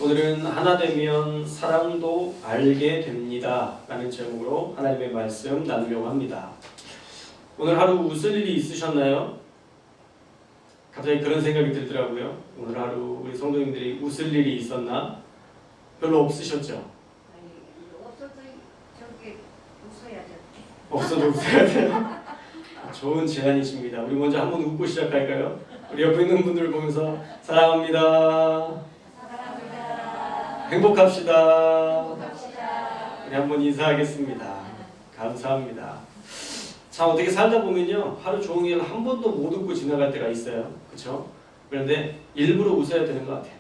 오늘은 하나 되면 사랑도 알게 됩니다 라는 제목으로 하나님의 말씀 나누려고 합니다. 오늘 하루 웃을 일이 있으셨나요? 갑자기 그런 생각이 들더라고요. 오늘 하루 우리 성도님들이 웃을 일이 있었나? 별로 없으셨죠? 아니, 없어도 저렇게 웃어야죠. 없어도 웃어야 돼요? 좋은 제안이십니다. 우리 먼저 한번 웃고 시작할까요? 우리 옆에 있는 분들 보면서 사랑합니다. 행복합시다. 우리 한번 인사하겠습니다. 감사합니다. 참 어떻게 살다 보면요, 하루 종일 한 번도 못 웃고 지나갈 때가 있어요. 그렇죠? 그런데 일부러 웃어야 되는 것 같아요.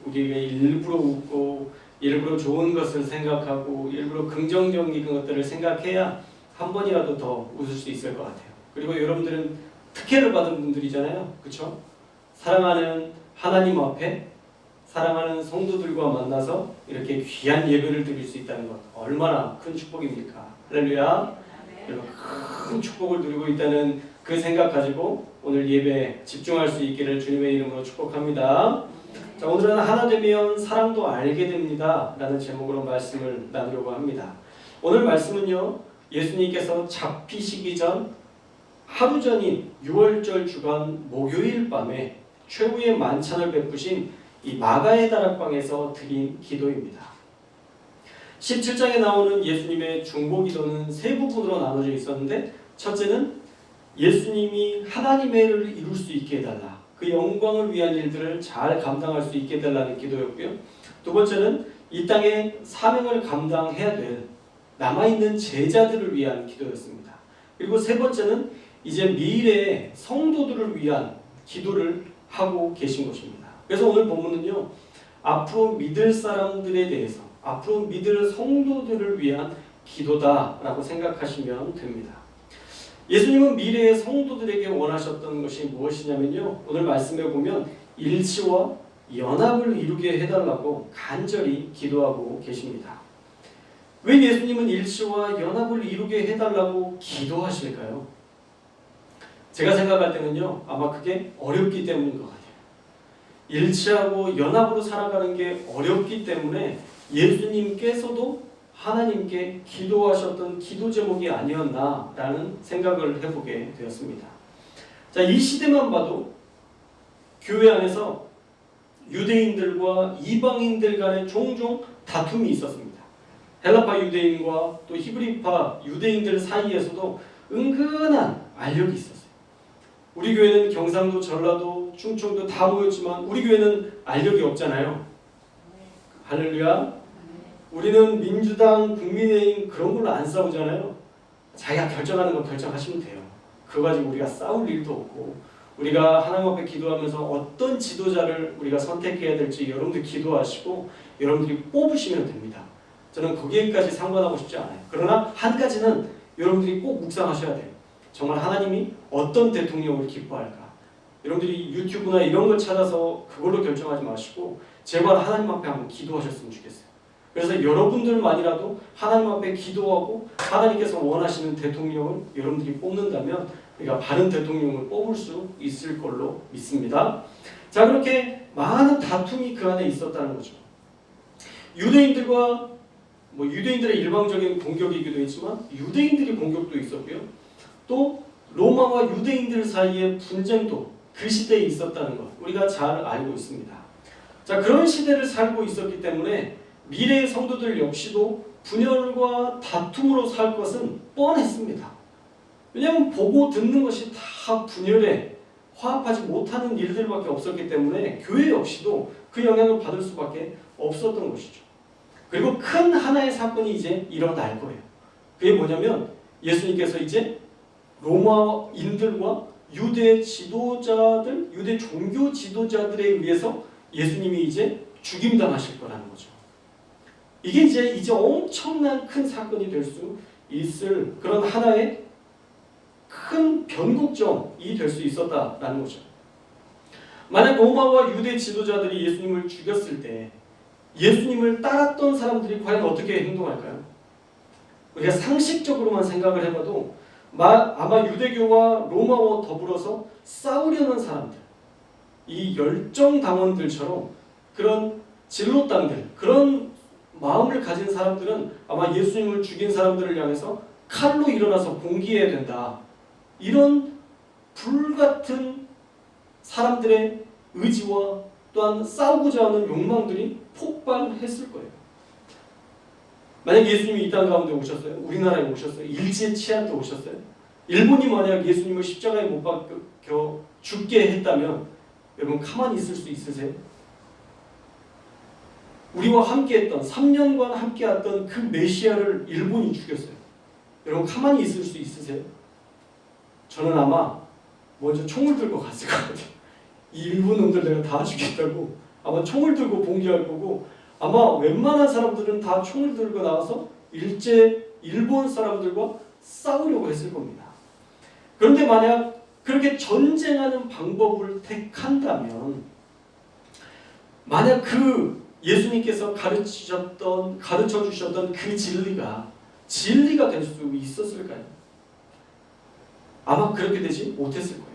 우리가 일부러 웃고 일부러 좋은 것을 생각하고 일부러 긍정적인 것들을 생각해야 한 번이라도 더 웃을 수 있을 것 같아요. 그리고 여러분들은 특혜를 받은 분들이잖아요. 그렇죠? 사랑하는 하나님 앞에 사랑하는 성도들과 만나서 이렇게 귀한 예배를 드릴 수 있다는 것 얼마나 큰 축복입니까? 할렐루야. 여러분 큰 축복을 누리고 있다는 그 생각 가지고 오늘 예배에 집중할 수 있기를 주님의 이름으로 축복합니다. 자, 오늘은 하나 되면 사랑도 알게 됩니다 라는 제목으로 말씀을 나누려고 합니다. 오늘 말씀은요, 예수님께서 잡히시기 전 하루 전인 6월절 주간 목요일 밤에 최후의 만찬을 베푸신 이 마가의 다락방에서 드린 기도입니다. 17장에 나오는 예수님의 중보기도는 세 부분으로 나눠져 있었는데, 첫째는 예수님이 하나님의 일을 이룰 수 있게 해달라, 그 영광을 위한 일들을 잘 감당할 수 있게 해달라는 기도였고요. 두 번째는 이 땅에 사명을 감당해야 될 남아있는 제자들을 위한 기도였습니다. 그리고 세 번째는 이제 미래의 성도들을 위한 기도를 하고 계신 것입니다. 그래서 오늘 본문은요, 앞으로 믿을 사람들에 대해서, 앞으로 믿을 성도들을 위한 기도다라고 생각하시면 됩니다. 예수님은 미래의 성도들에게 원하셨던 것이 무엇이냐면요, 오늘 말씀에 보면 일치와 연합을 이루게 해달라고 간절히 기도하고 계십니다. 왜 예수님은 일치와 연합을 이루게 해달라고 기도하실까요? 제가 생각할 때는요, 아마 그게 어렵기 때문인 것 같아요. 일치하고 연합으로 살아가는 게 어렵기 때문에 예수님께서도 하나님께 기도하셨던 기도 제목이 아니었나라는 생각을 해보게 되었습니다. 자, 이 시대만 봐도 교회 안에서 유대인들과 이방인들 간에 종종 다툼이 있었습니다. 헬라파 유대인과 또 히브리파 유대인들 사이에서도 은근한 알력이 있었어요. 우리 교회는 경상도, 전라도, 충청도 다 모였지만 우리 교회는 알력이 없잖아요. 할렐루야. 우리는 민주당, 국민의힘 그런 걸로 안 싸우잖아요. 자기가 결정하는 거 결정하시면 돼요. 그거 가지고 우리가 싸울 일도 없고, 우리가 하나님 앞에 기도하면서 어떤 지도자를 우리가 선택해야 될지 여러분들 기도하시고 여러분들이 뽑으시면 됩니다. 저는 거기에까지 상관하고 싶지 않아요. 그러나 한 가지는 여러분들이 꼭 묵상하셔야 돼요. 정말 하나님이 어떤 대통령을 기뻐할까? 여러분들이 유튜브나 이런 걸 찾아서 그걸로 결정하지 마시고 제발 하나님 앞에 한번 기도하셨으면 좋겠어요. 그래서 여러분들만이라도 하나님 앞에 기도하고 하나님께서 원하시는 대통령을 여러분들이 뽑는다면 우리가 바른 대통령을 뽑을 수 있을 걸로 믿습니다. 자, 그렇게 많은 다툼이 그 안에 있었다는 거죠. 유대인들과 유대인들의 일방적인 공격이기도 했지만 유대인들의 공격도 있었고요. 또 로마와 유대인들 사이의 분쟁도 그 시대에 있었다는 것 우리가 잘 알고 있습니다. 자, 그런 시대를 살고 있었기 때문에 미래의 성도들 역시도 분열과 다툼으로 살 것은 뻔했습니다. 왜냐하면 보고 듣는 것이 다 분열에 화합하지 못하는 일들밖에 없었기 때문에 교회 역시도 그 영향을 받을 수밖에 없었던 것이죠. 그리고 큰 하나의 사건이 이제 일어날 거예요. 그게 뭐냐면 예수님께서 이제 로마인들과 유대 지도자들, 유대 종교 지도자들에 의해서 예수님이 이제 죽임당하실 거라는 거죠. 이게 이제 엄청난 큰 사건이 될 수 있을 그런 하나의 큰 변곡점이 될 수 있었다라는 거죠. 만약 로마와 유대 지도자들이 예수님을 죽였을 때 예수님을 따랐던 사람들이 과연 어떻게 행동할까요? 우리가 상식적으로만 생각을 해봐도 아마 유대교와 로마와 더불어서 싸우려는 사람들, 이 열정당원들처럼 그런 진로당들, 그런 마음을 가진 사람들은 아마 예수님을 죽인 사람들을 향해서 칼로 일어나서 봉기해야 된다. 이런 불같은 사람들의 의지와 또한 싸우고자 하는 욕망들이 폭발했을 거예요. 만약 예수님이 이 땅 가운데 오셨어요? 우리나라에 오셨어요? 일제 치하 때 오셨어요? 일본이 만약 예수님을 십자가에 못 박혀 죽게 했다면 여러분 가만히 있을 수 있으세요? 우리와 함께했던 3년간 함께했던 그 메시아를 일본이 죽였어요. 여러분 가만히 있을 수 있으세요? 저는 아마 먼저 총을 들고 갔을 것 같아요. 이 일본 놈들 내가 다 죽였다고 아마 총을 들고 봉기할 거고, 아마 웬만한 사람들은 다 총을 들고 나와서 일본 사람들과 싸우려고 했을 겁니다. 그런데 만약 그렇게 전쟁하는 방법을 택한다면, 만약 그 예수님께서 가르쳐 주셨던 그 진리가 될 수 있었을까요? 아마 그렇게 되지 못했을 거예요.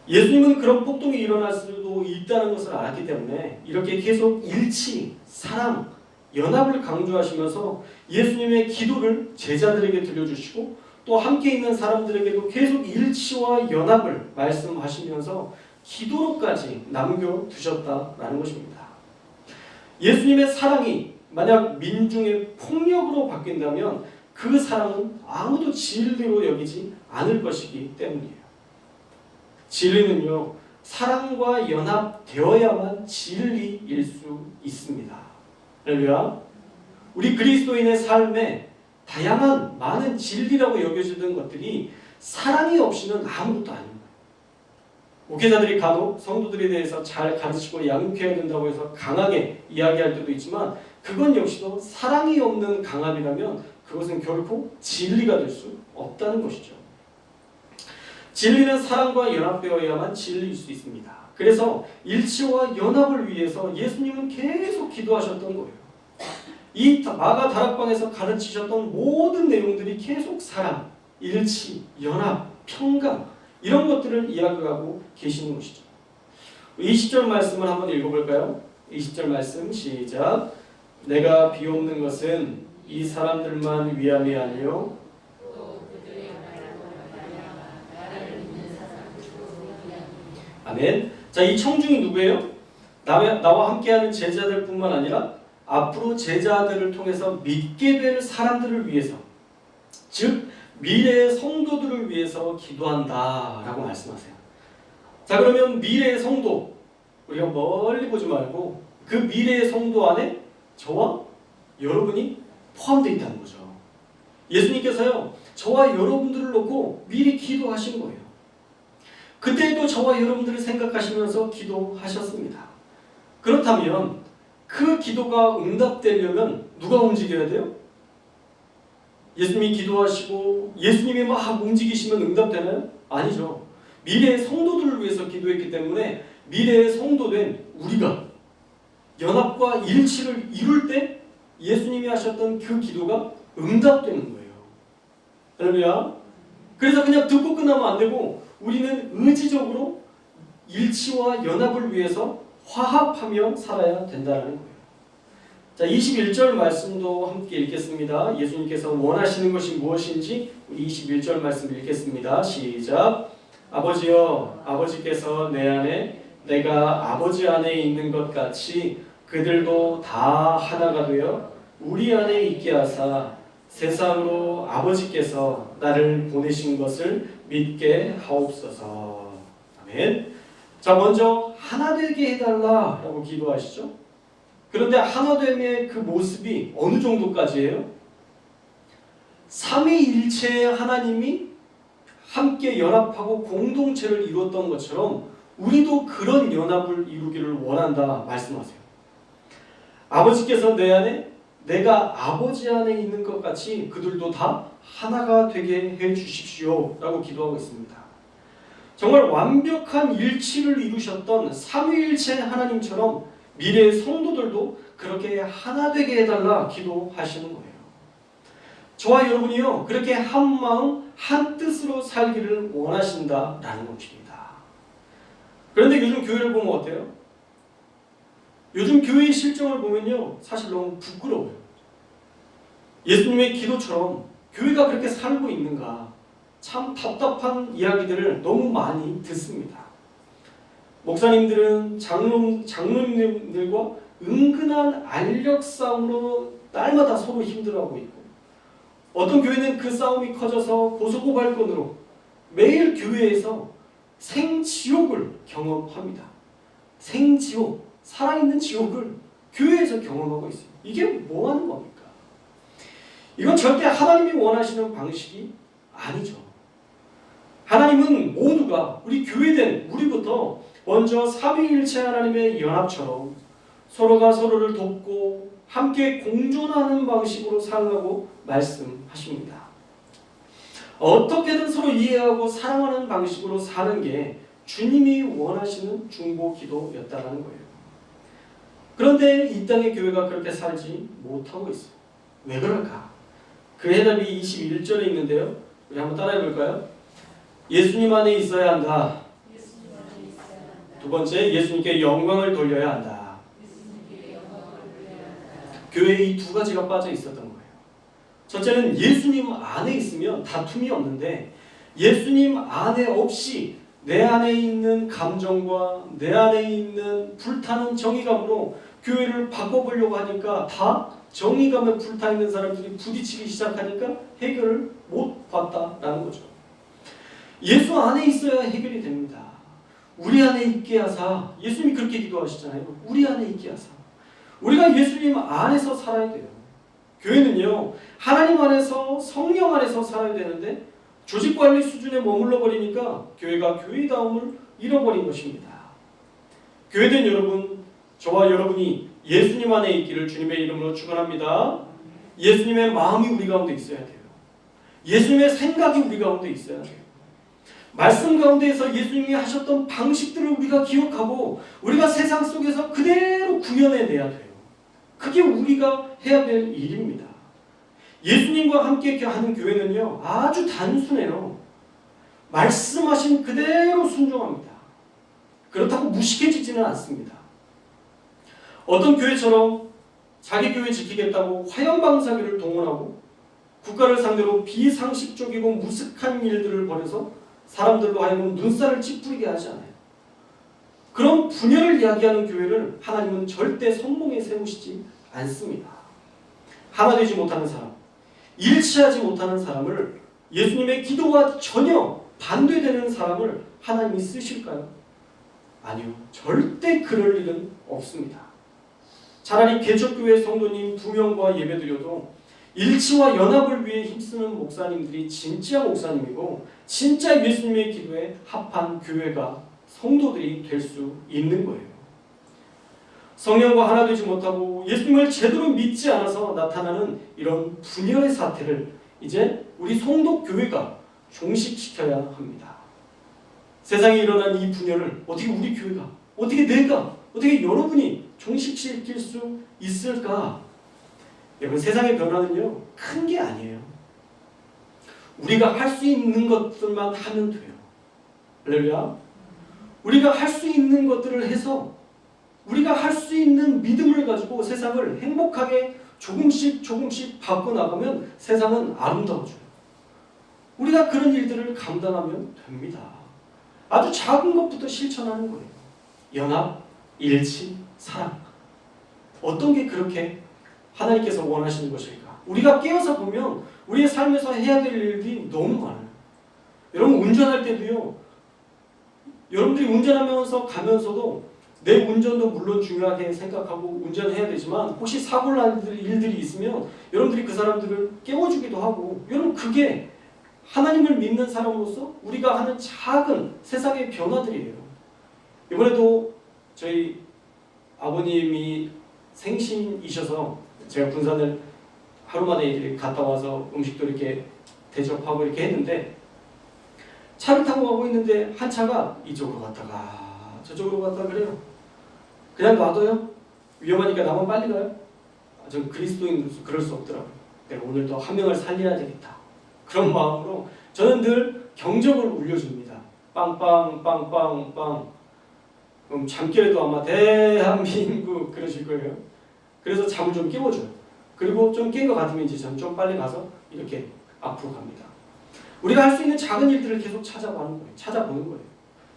예수님은 그런 폭동이 일어날 수도 있다는 것을 알았기 때문에 이렇게 계속 일치, 사랑, 연합을 강조하시면서 예수님의 기도를 제자들에게 들려주시고 또 함께 있는 사람들에게도 계속 일치와 연합을 말씀하시면서 기도로까지 남겨두셨다라는 것입니다. 예수님의 사랑이 만약 민중의 폭력으로 바뀐다면 그 사랑은 아무도 진리로 여기지 않을 것이기 때문이에요. 진리는요, 사랑과 연합되어야만 진리일 수 있습니다. 할렐루야. 우리 그리스도인의 삶에 다양한 많은 진리라고 여겨지던 것들이 사랑이 없이는 아무것도 아닙니다. 목회자들이 간혹 성도들에 대해서 잘 가르치고 양육해야 된다고 해서 강하게 이야기할 때도 있지만, 그건 역시도 사랑이 없는 강압이라면 그것은 결코 진리가 될 수 없다는 것이죠. 진리는 사랑과 연합되어야만 진리일 수 있습니다. 그래서 일치와 연합을 위해서 예수님은 계속 기도하셨던 거예요. 이 마가 다락방에서 가르치셨던 모든 내용들이 계속 사랑, 일치, 연합, 평강, 이런 것들을 이야기하고 계시는 것이죠. 20절 말씀을 한번 읽어볼까요? 20절 말씀 시작. 내가 비옵는 것은 이 사람들만 위함이 아니요 아멘. 자, 이 청중이 누구예요? 나와 함께하는 제자들뿐만 아니라 앞으로 제자들을 통해서 믿게 될 사람들을 위해서, 즉 미래의 성도들을 위해서 기도한다라고 말씀하세요. 자, 그러면 미래의 성도, 우리가 멀리 보지 말고 그 미래의 성도 안에 저와 여러분이 포함되어 있다는 거죠. 예수님께서요, 저와 여러분들을 놓고 미리 기도하신 거예요. 그때도 저와 여러분들을 생각하시면서 기도하셨습니다. 그렇다면 그 기도가 응답되려면 누가 움직여야 돼요? 예수님이 기도하시고 예수님이 막 움직이시면 응답되나요? 아니죠. 미래의 성도들을 위해서 기도했기 때문에 미래의 성도된 우리가 연합과 일치를 이룰 때 예수님이 하셨던 그 기도가 응답되는 거예요. 할렐루야. 그래서 그냥 듣고 끝나면 안 되고 우리는 의지적으로 일치와 연합을 위해서 화합하며 살아야 된다는 거예요. 자, 21절 말씀도 함께 읽겠습니다. 예수님께서 원하시는 것이 무엇인지 우리 21절 말씀 읽겠습니다. 시작. 아버지여, 아버지께서 내 안에 내가 아버지 안에 있는 것 같이 그들도 다 하나가 되어 우리 안에 있게 하사 세상으로 아버지께서 나를 보내신 것을 믿게 하옵소서. 아멘. 자, 먼저 하나 되게 해달라라고 기도하시죠. 그런데 하나됨의 그 모습이 어느 정도까지예요? 삼위일체의 하나님이 함께 연합하고 공동체를 이루었던 것처럼 우리도 그런 연합을 이루기를 원한다 말씀하세요. 아버지께서 내 안에 내가 아버지 안에 있는 것 같이 그들도 다 하나가 되게 해 주십시오 라고 기도하고 있습니다. 정말 완벽한 일치를 이루셨던 삼위일체 하나님처럼 미래의 성도들도 그렇게 하나 되게 해달라 기도하시는 거예요. 저와 여러분이요, 그렇게 한 마음 한 뜻으로 살기를 원하신다라는 것입니다. 그런데 요즘 교회를 보면 어때요? 요즘 교회의 실정을 보면요, 사실 너무 부끄러워요. 예수님의 기도처럼 교회가 그렇게 살고 있는가, 참 답답한 이야기들을 너무 많이 듣습니다. 목사님들은 장로님들과 은근한 알력 싸움으로 날마다 서로 힘들어하고 있고, 어떤 교회는 그 싸움이 커져서 고소고발건으로 매일 교회에서 생지옥을 경험합니다. 생지옥, 살아있는 지옥을 교회에서 경험하고 있어요. 이게 뭐 하는 겁니까? 이건 절대 하나님이 원하시는 방식이 아니죠. 하나님은 모두가, 우리 교회된 우리부터 먼저 삼위일체 하나님의 연합처럼 서로가 서로를 돕고 함께 공존하는 방식으로 살라고 말씀하십니다. 어떻게든 서로 이해하고 사랑하는 방식으로 사는 게 주님이 원하시는 중보 기도였다는 거예요. 그런데 이 땅의 교회가 그렇게 살지 못하고 있어요. 왜 그럴까? 그 해답이 21절에 있는데요. 우리 한번 따라해 볼까요? 예수님 안에 있어야 한다. 두 번째, 예수님께 영광을 돌려야 한다. 교회에 이 두 가지가 빠져 있었던 거예요. 첫째는 예수님 안에 있으면 다툼이 없는데, 예수님 안에 없이 내 안에 있는 감정과 내 안에 있는 불타는 정의감으로 교회를 바꿔보려고 하니까 다 정의감에 불타있는 사람들이 부딪히기 시작하니까 해결을 못 봤다라는 거죠. 예수 안에 있어야 해결이 됩니다. 우리 안에 있게 하사, 예수님이 그렇게 기도하시잖아요. 우리 안에 있게 하사. 우리가 예수님 안에서 살아야 돼요. 교회는요, 하나님 안에서, 성령 안에서 살아야 되는데 조직관리 수준에 머물러 버리니까 교회가 교회다움을 잃어버린 것입니다. 교회된 여러분, 저와 여러분이 예수님 안에 있기를 주님의 이름으로 축원합니다. 예수님의 마음이 우리 가운데 있어야 돼요. 예수님의 생각이 우리 가운데 있어야 돼요. 말씀 가운데에서 예수님이 하셨던 방식들을 우리가 기억하고 우리가 세상 속에서 그대로 구현해내야 돼요. 그게 우리가 해야 될 일입니다. 예수님과 함께 하는 교회는요, 아주 단순해요. 말씀하신 그대로 순종합니다. 그렇다고 무식해지지는 않습니다. 어떤 교회처럼 자기 교회 지키겠다고 화염방사기를 동원하고 국가를 상대로 비상식적이고 무식한 일들을 벌여서 사람들로 하여금 눈살을 찌푸리게 하지 않아요. 그런 분열을 이야기하는 교회를 하나님은 절대 성공에 세우시지 않습니다. 하나 되지 못하는 사람, 일치하지 못하는 사람을, 예수님의 기도와 전혀 반대되는 사람을 하나님이 쓰실까요? 아니요. 절대 그럴 일은 없습니다. 차라리 개척교회 성도님 2명과 예배드려도 일치와 연합을 위해 힘쓰는 목사님들이 진짜 목사님이고 진짜 예수님의 기도에 합한 교회가, 성도들이 될 수 있는 거예요. 성령과 하나 되지 못하고 예수님을 제대로 믿지 않아서 나타나는 이런 분열의 사태를 이제 우리 성도 교회가 종식시켜야 합니다. 세상에 일어난 이 분열을 어떻게 우리 교회가, 어떻게 내가, 어떻게 여러분이 종식시킬 수 있을까? 여러분, 세상의 변화는요, 큰 게 아니에요. 우리가 할 수 있는 것들만 하면 돼요. 할렐루야. 우리가 할 수 있는 것들을 해서 우리가 할 수 있는 믿음을 가지고 세상을 행복하게 조금씩 바꿔나가면 세상은 아름다워져요. 우리가 그런 일들을 감당하면 됩니다. 아주 작은 것부터 실천하는 거예요. 연합, 일치, 사랑. 어떤 게 그렇게 하나님께서 원하시는 것일까? 우리가 깨어서 보면 우리의 삶에서 해야 될 일들이 너무 많아요. 여러분, 운전할 때도요, 여러분들이 운전하면서 가면서도 내 운전도 물론 중요하게 생각하고 운전해야 되지만 혹시 사고 날 일들이 있으면 여러분들이 그 사람들을 깨워주기도 하고, 여러분, 그게 하나님을 믿는 사람으로서 우리가 하는 작은 세상의 변화들이에요. 이번에도 저희 아버님이 생신이셔서 제가 군산을 하루 만에 이렇게 갔다 와서 음식도 이렇게 대접하고 이렇게 했는데, 차를 타고 가고 있는데 한 차가 이쪽으로 갔다가 저쪽으로 갔다가 그래요. 그냥 놔둬요? 위험하니까 나만 빨리 가요? 전 그리스도인으로서 그럴 수 없더라고요. 내가 오늘 더 한 명을 살려야 되겠다. 그런 마음으로 저는 늘 경적을 울려줍니다. 빵빵 빵빵 빵. 잠결에도 아마 대한민국 그러실 거예요. 그래서 잠을 좀 깨워줘요. 그리고 좀 깬 것 같으면 이제 저는 좀 빨리 가서 이렇게 앞으로 갑니다. 우리가 할 수 있는 작은 일들을 계속 찾아보는 거예요.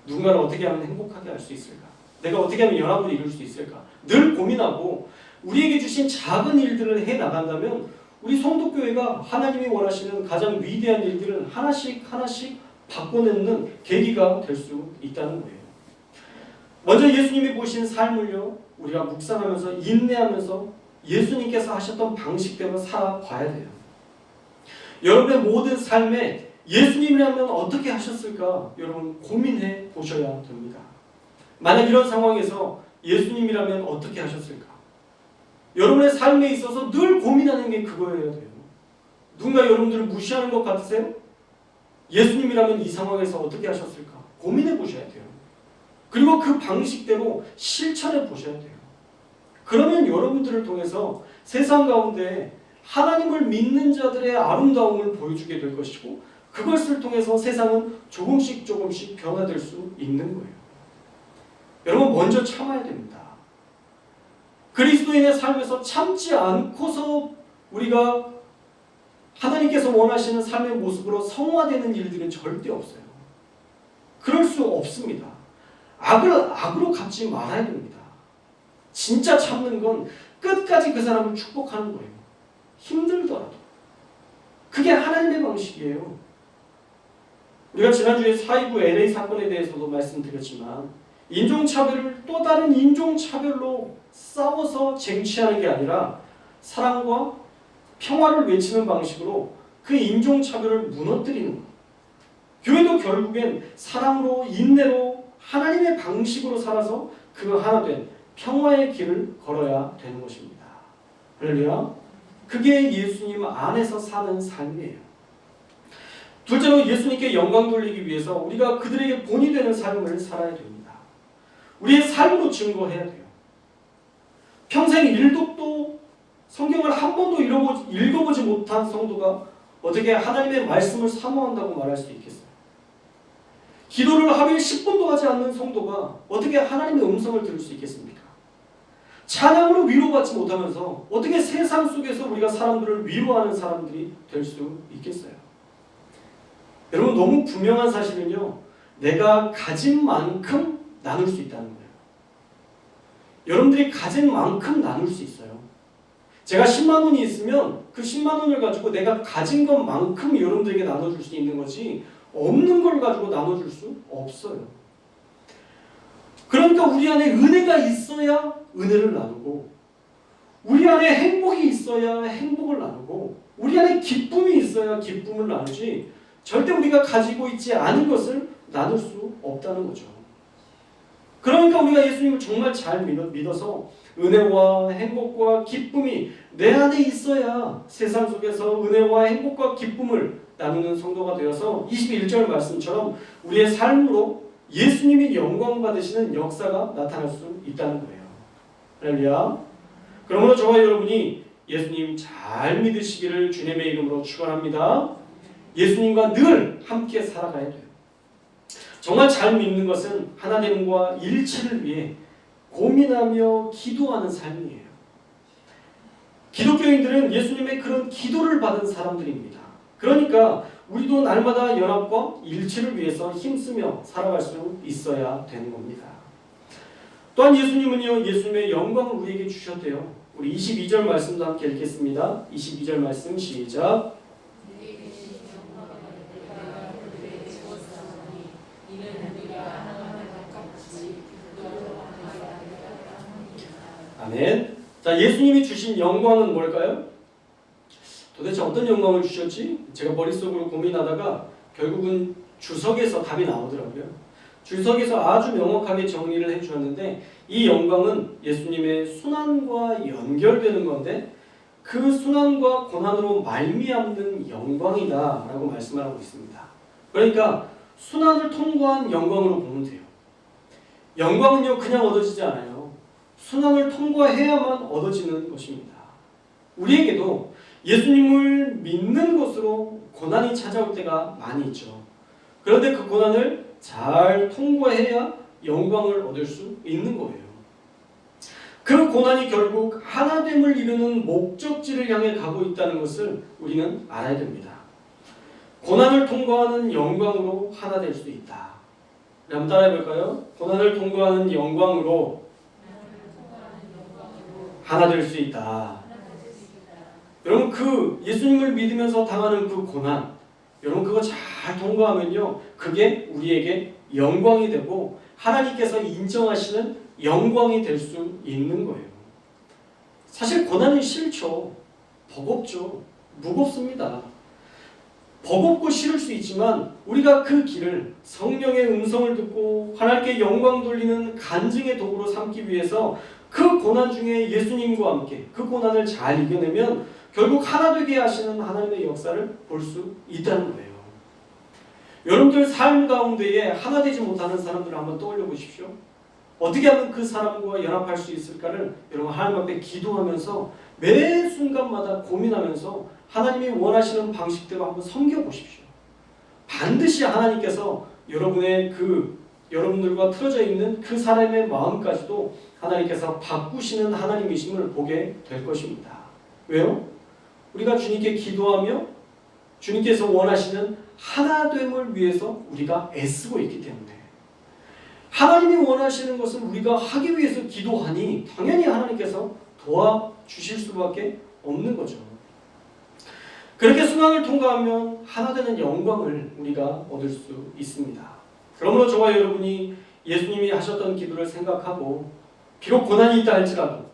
누군가를 어떻게 하면 행복하게 할 수 있을까? 내가 어떻게 하면 연합을 이룰 수 있을까? 늘 고민하고 우리에게 주신 작은 일들을 해 나간다면 우리 성도교회가 하나님이 원하시는 가장 위대한 일들을 하나씩 바꿔내는 계기가 될 수 있다는 거예요. 먼저 예수님이 보신 삶을요, 우리가 묵상하면서 인내하면서 예수님께서 하셨던 방식대로 살아봐야 돼요. 여러분의 모든 삶에 예수님이라면 어떻게 하셨을까? 여러분 고민해 보셔야 됩니다. 만약 이런 상황에서 예수님이라면 어떻게 하셨을까? 여러분의 삶에 있어서 늘 고민하는 게 그거예요. 누군가 여러분들을 무시하는 것 같으세요? 예수님이라면 이 상황에서 어떻게 하셨을까? 고민해 보셔야 돼요. 그리고 그 방식대로 실천해 보셔야 돼요. 그러면 여러분들을 통해서 세상 가운데 하나님을 믿는 자들의 아름다움을 보여주게 될 것이고 그것을 통해서 세상은 조금씩 변화될 수 있는 거예요. 여러분 먼저 참아야 됩니다. 그리스도인의 삶에서 참지 않고서 우리가 하나님께서 원하시는 삶의 모습으로 성화되는 일들은 절대 없어요. 그럴 수 없습니다. 악으로 갚지 말아야 됩니다. 진짜 참는 건 끝까지 그 사람을 축복하는 거예요. 힘들더라도. 그게 하나님의 방식이에요. 우리가 지난주에 4.29 LA 사건에 대해서도 말씀드렸지만 인종차별을 또 다른 인종차별로 싸워서 쟁취하는 게 아니라 사랑과 평화를 외치는 방식으로 그 인종차별을 무너뜨리는 것. 교회도 결국엔 사랑으로 인내로 하나님의 방식으로 살아서 그 하나 된 평화의 길을 걸어야 되는 것입니다. 할렐루야. 그게 예수님 안에서 사는 삶이에요. 둘째로 예수님께 영광 돌리기 위해서 우리가 그들에게 본이 되는 삶을 살아야 됩니다. 우리의 삶으로 증거해야 돼요. 평생 일독도 성경을 한 번도 읽어보지 못한 성도가 어떻게 하나님의 말씀을 사모한다고 말할 수 있겠어요? 기도를 하루에 10분도 하지 않는 성도가 어떻게 하나님의 음성을 들을 수 있겠습니까? 찬양으로 위로받지 못하면서 어떻게 세상 속에서 우리가 사람들을 위로하는 사람들이 될 수 있겠어요? 여러분 너무 분명한 사실은요. 내가 가진 만큼 나눌 수 있다는 거예요. 여러분들이 가진 만큼 나눌 수 있어요. 제가 10만 원이 있으면 그 10만 원을 가지고 내가 가진 것만큼 여러분들에게 나눠줄 수 있는 거지 없는 걸 가지고 나눠줄 수 없어요. 그러니까 우리 안에 은혜가 있어야 은혜를 나누고 우리 안에 행복이 있어야 행복을 나누고 우리 안에 기쁨이 있어야 기쁨을 나누지 절대 우리가 가지고 있지 않은 것을 나눌 수 없다는 거죠. 그러니까 우리가 예수님을 정말 잘 믿어서 은혜와 행복과 기쁨이 내 안에 있어야 세상 속에서 은혜와 행복과 기쁨을 나누는 성도가 되어서 21절 말씀처럼 우리의 삶으로 예수님이 영광 받으시는 역사가 나타날 수 있다는 거예요. 할렐루야. 그러므로 저와 여러분이 예수님 잘 믿으시기를 주님의 이름으로 축원합니다. 예수님과 늘 함께 살아가야 돼요. 정말 잘 믿는 것은 하나님과 일치를 위해 고민하며 기도하는 삶이에요. 기독교인들은 예수님의 그런 기도를 받은 사람들입니다. 그러니까 우리도 날마다 연합과 일치를 위해서 힘쓰며 살아갈 수 있어야 되는 겁니다. 또한 예수님은요, 예수님의 영광을 우리에게 주셨대요. 우리 22절 말씀도 함께 읽겠습니다. 22절 말씀 시작. 아멘. 자, 예수님이 주신 영광은 뭘까요? 도대체 어떤 영광을 주셨지? 제가 머릿속으로 고민하다가 결국은 주석에서 답이 나오더라고요. 주석에서 아주 명확하게 정리를 해주었는데 이 영광은 예수님의 순환과 연결되는 건데 그 순환과 고난으로 말미암는 영광이다라고 말씀을 하고 있습니다. 그러니까 순환을 통과한 영광으로 보면 돼요. 영광은요 그냥 얻어지지 않아요. 순환을 통과해야만 얻어지는 것입니다. 우리에게도 예수님을 믿는 것으로 고난이 찾아올 때가 많이 있죠. 그런데 그 고난을 잘 통과해야 영광을 얻을 수 있는 거예요. 그 고난이 결국 하나됨을 이루는 목적지를 향해 가고 있다는 것을 우리는 알아야 됩니다. 고난을 통과하는 영광으로 하나 될 수 있다. 한번 따라해 볼까요? 고난을 통과하는 영광으로 하나 될 수 있다. 여러분, 그 예수님을 믿으면서 당하는 그 고난, 여러분 그거 잘 통과하면요, 그게 우리에게 영광이 되고 하나님께서 인정하시는 영광이 될 수 있는 거예요. 사실 고난은 싫죠. 버겁죠. 무겁습니다. 버겁고 싫을 수 있지만 우리가 그 길을 성령의 음성을 듣고 하나님께 영광 돌리는 간증의 도구로 삼기 위해서 그 고난 중에 예수님과 함께 그 고난을 잘 이겨내면 결국 하나 되게 하시는 하나님의 역사를 볼 수 있다는 거예요. 여러분들 삶 가운데에 하나 되지 못하는 사람들을 한번 떠올려 보십시오. 어떻게 하면 그 사람과 연합할 수 있을까를 여러분 하나님 앞에 기도하면서 매 순간마다 고민하면서 하나님이 원하시는 방식대로 한번 섬겨보십시오. 반드시 하나님께서 여러분들과 틀어져 있는 그 사람의 마음까지도 하나님께서 바꾸시는 하나님이심을 보게 될 것입니다. 왜요? 우리가 주님께 기도하며 주님께서 원하시는 하나됨을 위해서 우리가 애쓰고 있기 때문에, 하나님이 원하시는 것을 우리가 하기 위해서 기도하니 당연히 하나님께서 도와주실 수밖에 없는 거죠. 그렇게 순환을 통과하면 하나 되는 영광을 우리가 얻을 수 있습니다. 그러므로 저와 여러분이 예수님이 하셨던 기도를 생각하고 비록 고난이 있다 할지라도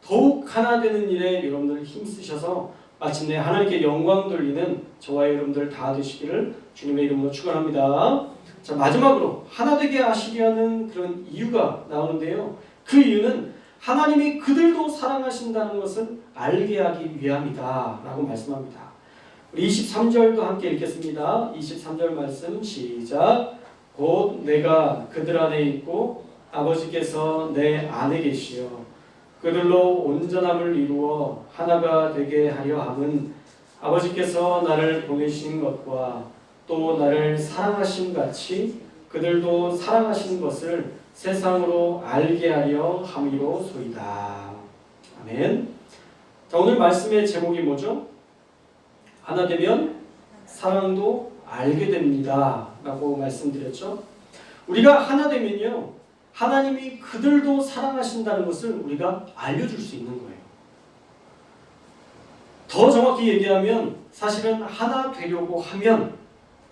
더욱 하나 되는 일에 여러분들 힘쓰셔서 마침내 하나님께 영광 돌리는 저와 여러분들 다 되시기를 주님의 이름으로 축원합니다. 자, 마지막으로 하나 되게 하시려는 그런 이유가 나오는데요. 그 이유는 하나님이 그들도 사랑하신다는 것을 알게 하기 위함이다 라고 말씀합니다. 우리 23절도 함께 읽겠습니다. 23절 말씀 시작. 곧 내가 그들 안에 있고 아버지께서 내 안에 계시어 그들로 온전함을 이루어 하나가 되게 하려 함은 아버지께서 나를 보내신 것과 또 나를 사랑하신 같이 그들도 사랑하신 것을 세상으로 알게 하려 함이로소이다. 아멘. 자, 오늘 말씀의 제목이 뭐죠? 하나 되면 사랑도 알게 됩니다 라고 말씀드렸죠. 우리가 하나 되면요, 하나님이 그들도 사랑하신다는 것을 우리가 알려줄 수 있는 거예요. 더 정확히 얘기하면 사실은 하나 되려고 하면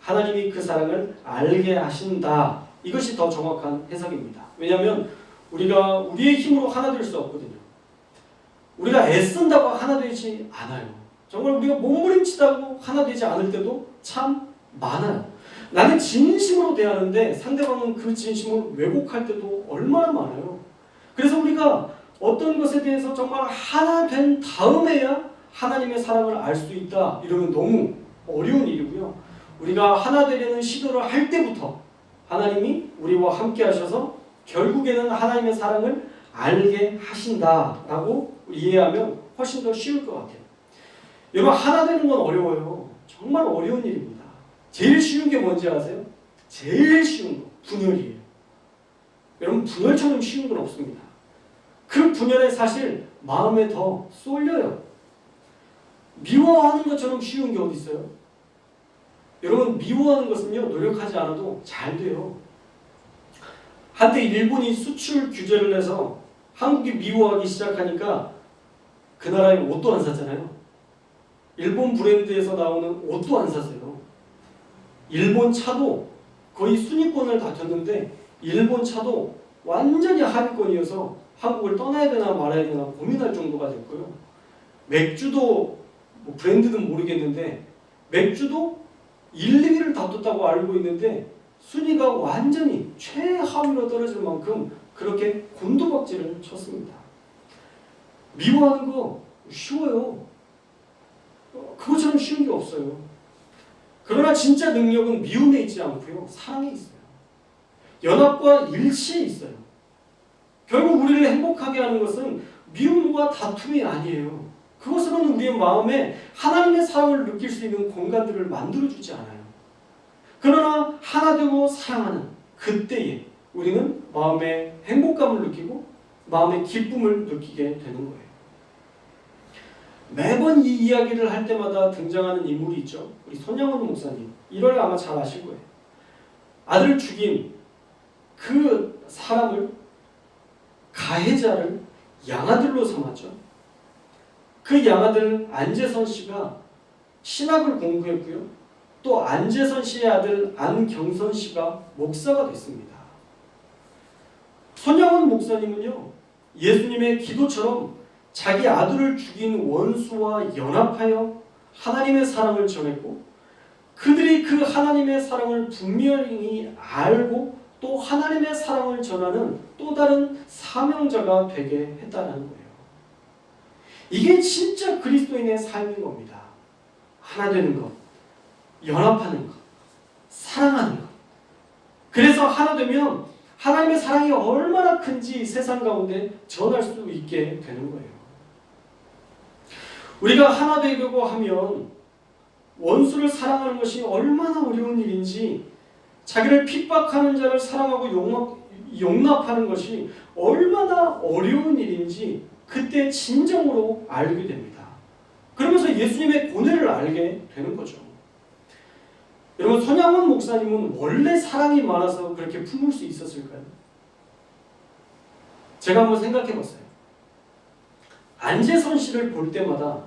하나님이 그 사랑을 알게 하신다. 이것이 더 정확한 해석입니다. 왜냐하면 우리가 우리의 힘으로 하나 될 수 없거든요. 우리가 애쓴다고 하나 되지 않아요. 정말 우리가 몸부림치다고 하나 되지 않을 때도 참 많아요. 나는 진심으로 대하는데 상대방은 그 진심을 왜곡할 때도 얼마나 많아요. 그래서 우리가 어떤 것에 대해서 정말 하나 된 다음에야 하나님의 사랑을 알 수 있다. 이러면 너무 어려운 일이고요. 우리가 하나 되려는 시도를 할 때부터 하나님이 우리와 함께 하셔서 결국에는 하나님의 사랑을 알게 하신다라고 이해하면 훨씬 더 쉬울 것 같아요. 여러분, 하나 되는 건 어려워요. 정말 어려운 일입니다. 제일 쉬운 게 뭔지 아세요? 제일 쉬운 거 분열이에요. 여러분, 분열처럼 쉬운 건 없습니다. 그 분열에 사실 마음에 더 쏠려요. 미워하는 것처럼 쉬운 게 어디 있어요? 여러분, 미워하는 것은요, 노력하지 않아도 잘 돼요. 한때 일본이 수출 규제를 해서 한국이 미워하기 시작하니까 그 나라에 옷도 안 샀잖아요. 일본 브랜드에서 나오는 옷도 안 샀어요. 일본 차도 거의 순위권을 다퉜는데 일본 차도 완전히 하위권이어서 한국을 떠나야 되나 말아야 되나 고민할 정도가 됐고요. 맥주도 뭐 브랜드는 모르겠는데 맥주도 1, 2위를 다퉜다고 알고 있는데 순위가 완전히 최하위로 떨어질 만큼 그렇게 곤두박질을 쳤습니다. 미워하는 거 쉬워요. 그것처럼 쉬운 게 없어요. 그러나 진짜 능력은 미움에 있지 않고요, 사랑에 있어요. 연합과 일치에 있어요. 결국 우리를 행복하게 하는 것은 미움과 다툼이 아니에요. 그것으로는 우리의 마음에 하나님의 사랑을 느낄 수 있는 공간들을 만들어주지 않아요. 그러나 하나 되고 사랑하는 그때에 우리는 마음의 행복감을 느끼고 마음의 기쁨을 느끼게 되는 거예요. 매번 이 이야기를 할 때마다 등장하는 인물이 있죠. 우리 손양원 목사님. 이걸 아마 잘 아실 거예요. 아들을 죽인 그 사람을, 가해자를 양아들로 삼았죠. 그 양아들 안재선 씨가 신학을 공부했고요. 또 안재선 씨의 아들 안경선 씨가 목사가 됐습니다. 손양원 목사님은요, 예수님의 기도처럼 자기 아들을 죽인 원수와 연합하여 하나님의 사랑을 전했고, 그들이 그 하나님의 사랑을 분명히 알고 또 하나님의 사랑을 전하는 또 다른 사명자가 되게 했다는 거예요. 이게 진짜 그리스도인의 삶인 겁니다. 하나 되는 것, 연합하는 것, 사랑하는 것. 그래서 하나 되면 하나님의 사랑이 얼마나 큰지 세상 가운데 전할 수 있게 되는 거예요. 우리가 하나 되려고 하면 원수를 사랑하는 것이 얼마나 어려운 일인지, 자기를 핍박하는 자를 사랑하고 용납하는 것이 얼마나 어려운 일인지 그때 진정으로 알게 됩니다. 그러면서 예수님의 고뇌를 알게 되는 거죠. 여러분, 손양원 목사님은 원래 사랑이 많아서 그렇게 품을 수 있었을까요? 제가 한번 생각해 봤어요. 안재선 씨를 볼 때마다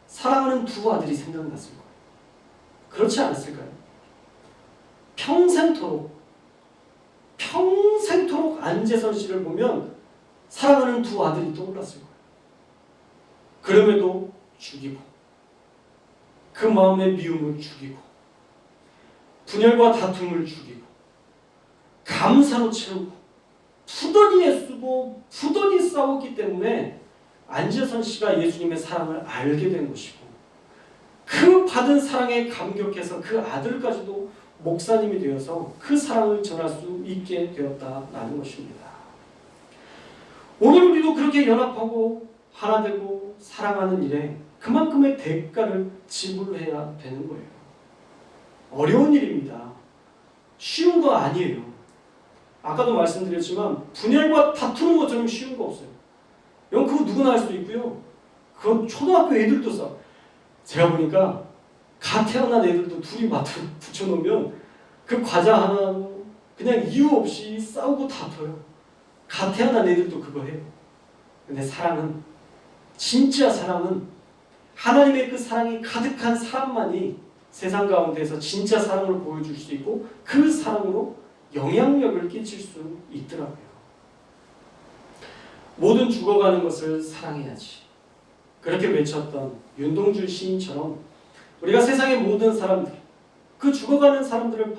사랑하는 두 아들이 생각났을 거예요. 그렇지 않았을까요? 평생토록 안재선 씨를 보면 사랑하는 두 아들이 떠올랐을 거예요. 그럼에도 죽이고, 그 마음의 미움을 죽이고, 분열과 다툼을 죽이고, 감사로 채우고, 푸더니 애쓰고 푸더니 싸웠기 때문에 안재선 씨가 예수님의 사랑을 알게 된 것이고, 그 받은 사랑에 감격해서 그 아들까지도 목사님이 되어서 그 사랑을 전할 수 있게 되었다라는 것입니다. 오늘 우리도 그렇게 연합하고 하나 되고 사랑하는 일에 그만큼의 대가를 지불해야 되는 거예요. 어려운 일입니다. 쉬운 거 아니에요. 아까도 말씀드렸지만 분열과 다투는 것처럼 쉬운 거 없어요. 이건 그거 누구나 할 수 있고요. 그건 초등학교 애들도 싸워. 제가 보니까 갓 태어난 애들도 둘이 맞춰 붙여놓으면 그 과자 하나 그냥 이유 없이 싸우고 다퉈요. 갓 태어난 애들도 그거 해요. 근데 사랑은, 진짜 사랑은 하나님의 그 사랑이 가득한 사람만이 세상 가운데서 진짜 사랑을 보여줄 수 있고 그 사랑으로 영향력을 끼칠 수 있더라고요. 모든 죽어가는 것을 사랑해야지. 그렇게 외쳤던 윤동주 시인처럼 우리가 세상의 모든 사람들, 그 죽어가는 사람들을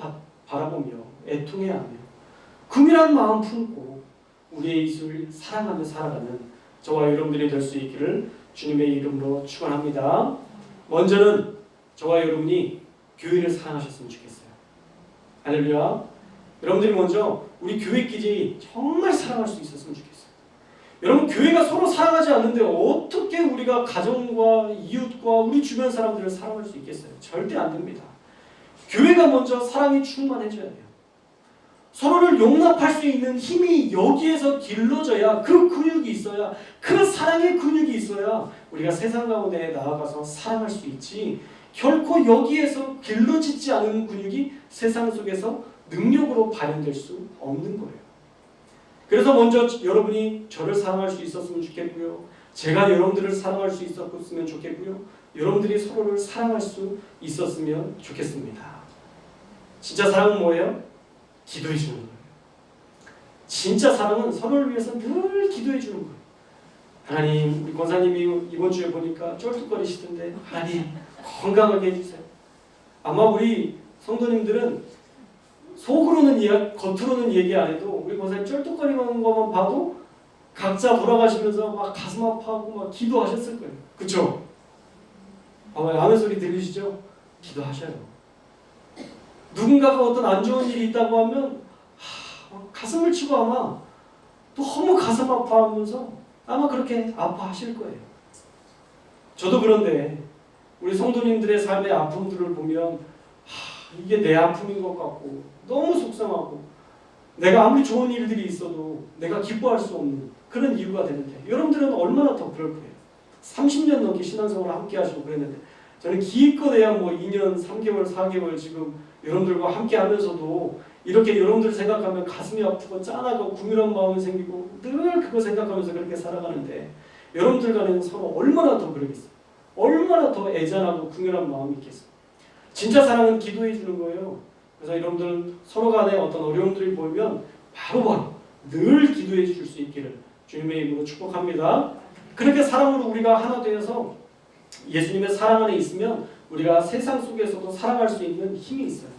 바라보며 애통해야 하며 긍휼한 마음 품고 우리의 이웃을 사랑하며 살아가는 저와 여러분들이 될 수 있기를 주님의 이름으로 축원합니다. 먼저는 저와 여러분이 교회를 사랑하셨으면 좋겠어요. 할렐루야. 여러분들이 먼저 우리 교회끼리 정말 사랑할 수 있었으면 좋겠어요. 여러분, 교회가 서로 사랑하지 않는데 어떻게 우리가 가정과 이웃과 우리 주변 사람들을 사랑할 수 있겠어요? 절대 안 됩니다. 교회가 먼저 사랑이 충만해져야 돼요. 서로를 용납할 수 있는 힘이 여기에서 길러져야, 그 근육이 있어야, 그 사랑의 근육이 있어야 우리가 세상 가운데 나아가서 사랑할 수 있지, 결코 여기에서 길러지지 않은 근육이 세상 속에서 능력으로 발현될 수 없는 거예요. 그래서 먼저 여러분이 저를 사랑할 수 있었으면 좋겠고요. 제가 여러분들을 사랑할 수 있었으면 좋겠고요. 여러분들이 서로를 사랑할 수 있었으면 좋겠습니다. 진짜 사랑은 뭐예요? 기도해 주는 거예요. 진짜 사랑은 서로를 위해서 늘 기도해 주는 거예요. 하나님, 우리 권사님이 이번 주에 보니까 쩔뚝거리시던데 하나님 건강하게 해주세요. 아마 우리 성도님들은 속으로는 이야기, 겉으로는 얘기 안 해도 우리 권사님 쩔뚝거리는 것만 봐도 각자 돌아가시면서 막 가슴 아파하고 막 기도하셨을 거예요. 그렇죠? 아멘 소리 들리시죠? 기도하셔요. 누군가가 어떤 안 좋은 일이 있다고 하면 가슴을 치고 아마 너무 가슴 아파하면서 아마 그렇게 아파하실 거예요. 저도 그런데 우리 성도님들의 삶의 아픔들을 보면 이게 내 아픔인 것 같고 너무 속상하고 내가 아무리 좋은 일들이 있어도 내가 기뻐할 수 없는 그런 이유가 되는데 여러분들은 얼마나 더 그럴 거예요. 30년 넘게 신앙생활을 함께 하시고 그랬는데 저는 기껏해야 뭐 2년, 3개월, 4개월 지금 여러분들과 함께 하면서도 이렇게 여러분들 생각하면 가슴이 아프고 짠하고 궁휼한 마음이 생기고 늘 그거 생각하면서 그렇게 살아가는데 여러분들 간에는 서로 얼마나 더 그러겠어요. 얼마나 더 애잔하고 궁휼한 마음이 있겠어요. 진짜 사랑은 기도해 주는 거예요. 그래서 여러분들 서로 간에 어떤 어려움들이 보이면 바로바로 늘 기도해 줄 수 있기를 주님의 이름으로 축복합니다. 그렇게 사랑으로 우리가 하나 되어서 예수님의 사랑 안에 있으면 우리가 세상 속에서도 살아갈 수 있는 힘이 있어요.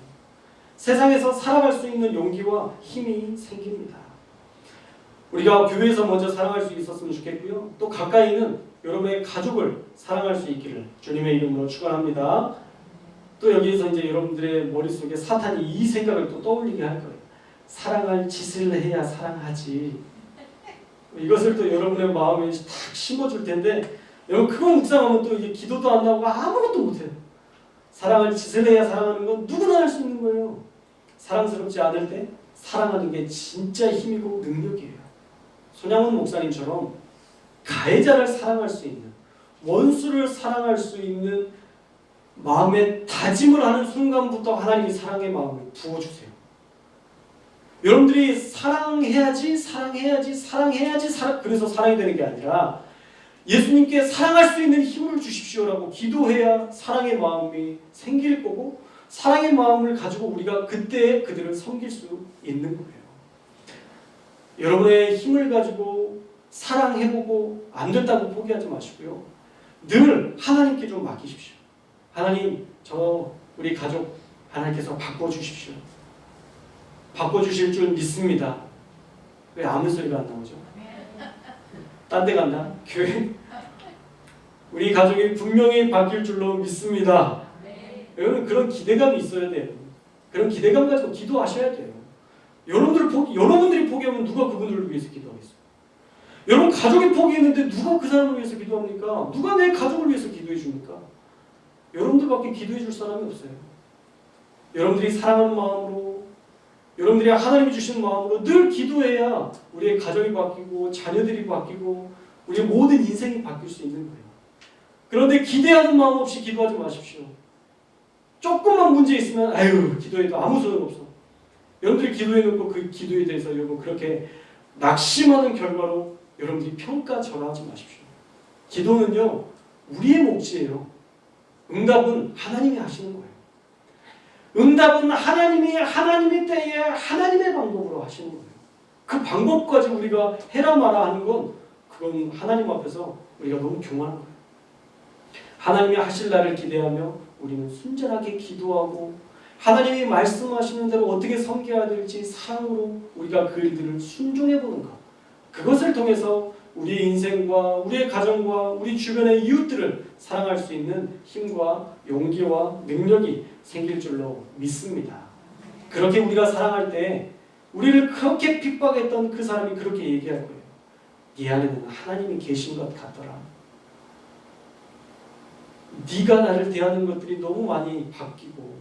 세상에서 살아갈 수 있는 용기와 힘이 생깁니다. 우리가 교회에서 먼저 사랑할 수 있었으면 좋겠고요. 또 가까이는 여러분의 가족을 사랑할 수 있기를 주님의 이름으로 축원합니다. 또 여기에서 이제 여러분들의 머릿속에 사탄이 이 생각을 또 떠올리게 할 거예요. 사랑할 짓을 해야 사랑하지. 이것을 또 여러분의 마음에 탁 심어줄 텐데 여러분 그거 묵상하면 또 이게 기도도 안 나오고 아무것도 못해요. 사랑할 짓을 해야 사랑하는 건 누구나 할 수 있는 거예요. 사랑스럽지 않을 때 사랑하는 게 진짜 힘이고 능력이에요. 손양훈 목사님처럼 가해자를 사랑할 수 있는, 원수를 사랑할 수 있는 마음에 다짐을 하는 순간부터 하나님이 사랑의 마음을 부어주세요. 여러분들이 사랑해야지 그래서 사랑이 되는 게 아니라 예수님께 사랑할 수 있는 힘을 주십시오라고 기도해야 사랑의 마음이 생길 거고 사랑의 마음을 가지고 우리가 그때 그들을 섬길 수 있는 거예요. 여러분의 힘을 가지고 사랑해보고 안 됐다고 포기하지 마시고요. 늘 하나님께 좀 맡기십시오. 하나님, 우리 가족 하나님께서 바꿔주십시오. 바꿔주실 줄 믿습니다. 왜 아무 소리가 안 나오죠? 딴 데 갔나? 교회? 우리 가족이 분명히 바뀔 줄로 믿습니다. 여러분 그런 기대감이 있어야 돼요. 그런 기대감 가지고 기도하셔야 돼요. 여러분들이 포기하면 누가 그분들을 위해서 기도하겠어요? 여러분 가족이 포기했는데 누가 그 사람을 위해서 기도합니까? 누가 내 가족을 위해서 기도해 줍니까? 여러분들밖에 기도해 줄 사람이 없어요. 여러분들이 사랑하는 마음으로 여러분들이 하나님이 주신 마음으로 늘 기도해야 우리의 가정이 바뀌고 자녀들이 바뀌고 우리의 모든 인생이 바뀔 수 있는 거예요. 그런데 기대하는 마음 없이 기도하지 마십시오. 조금만 문제 있으면 아유 기도해도 아무 소용없어. 여러분들이 기도해놓고 그 기도에 대해서 여러분 그렇게 낙심하는 결과로 여러분들이 평가절하하지 마십시오. 기도는요 우리의 몫이에요. 응답은 하나님이 하시는 거예요. 응답은 하나님의 때에 하나님의 방법으로 하시는 거예요. 그 방법까지 우리가 해라 마라 하는 건 그건 하나님 앞에서 우리가 너무 교만한 거예요. 하나님이 하실 날을 기대하며 우리는 순전하게 기도하고 하나님이 말씀하시는 대로 어떻게 섬겨야 될지 사랑으로 우리가 그 일들을 순종해 보는 것. 그것을 통해서 우리의 인생과 우리의 가정과 우리 주변의 이웃들을 사랑할 수 있는 힘과 용기와 능력이 생길 줄로 믿습니다. 그렇게 우리가 사랑할 때 우리를 그렇게 핍박했던 그 사람이 그렇게 얘기할 거예요. 네 안에는 하나님이 계신 것 같더라. 네가 나를 대하는 것들이 너무 많이 바뀌고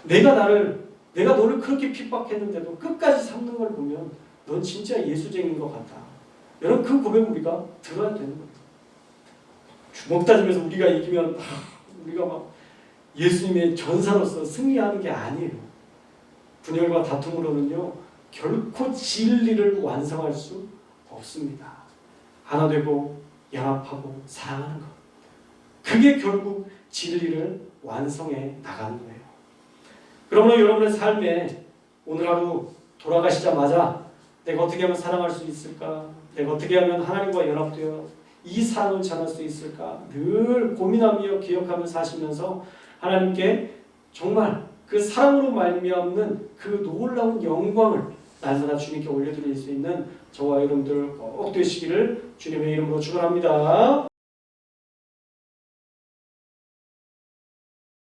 내가 너를 그렇게 핍박했는데도 끝까지 참는 걸 보면 넌 진짜 예수쟁인 것 같다. 여러분 그 고백 우리가 들어야 되는 거예요. 주먹 다지면서 우리가 이기면 우리가 막 예수님의 전사로서 승리하는 게 아니에요. 분열과 다툼으로는요 결코 진리를 완성할 수 없습니다. 하나 되고 연합하고 사랑하는 것. 그게 결국 진리를 완성해 나가는 거예요. 그러므로 여러분의 삶에 오늘 하루 돌아가시자마자 내가 어떻게 하면 사랑할 수 있을까? 내가 어떻게 하면 하나님과 연합되어 이 사랑을 전할 수 있을까? 늘 고민하며 기억하며 사시면서 하나님께 정말 그 사랑으로 말미암는 그 놀라운 영광을 날마다 주님께 올려드릴 수 있는 저와 여러분들 꼭 되시기를 주님의 이름으로 축원합니다.